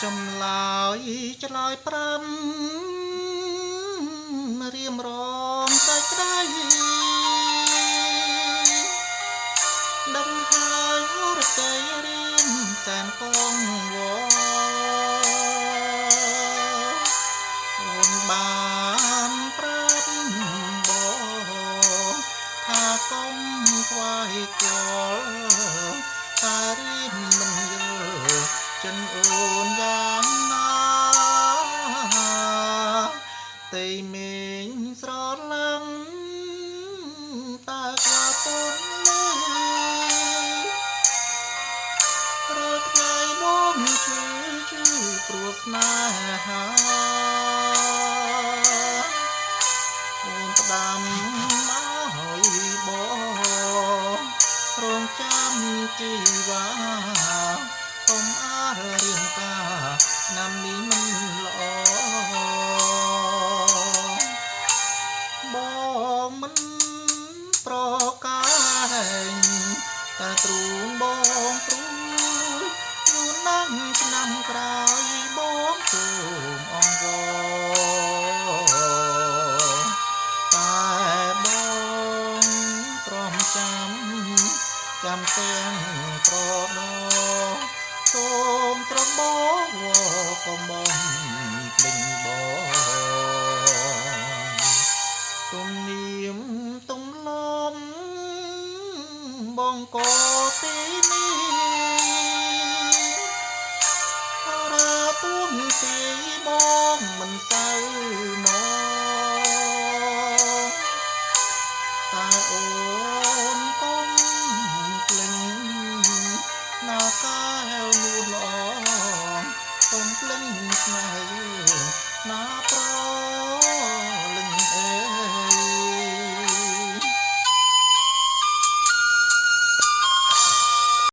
ចម្លើយឆ្លើយប្រាំរៀមរងសាច់ក្ដីដឹងហើយហរតីរៀមសែនកងវអូនបានប្រាប់បងថាកុំខ្វាយគល់តារៀមមិនយល់ចិនអូនយ៉ាងណាតែមេងស្រឡាំងតើក្លាពុនរាល់ថ្ងៃបងឈឺព្រោះស្នេហាអូនផ្ដាំឲ្យបងរងចាំជីវ៉ាកុំអាលរៀងកាឆ្នាំនេះមិនល្អបងមិនប្រកាែងតែទ្រូងបងព្រួយយូរណាស់ឆ្នាំក្រោយបងសូមអង្វរតែបងទ្រាំចាំទាំងប្រដសូមត្រង់បងកុំបងភ្លេចបងទំនៀមទម្លាប់បងក៏ទីនេះរាទួងទីបងមិនសូវមកតែអូនកុំភ្លេចណាកា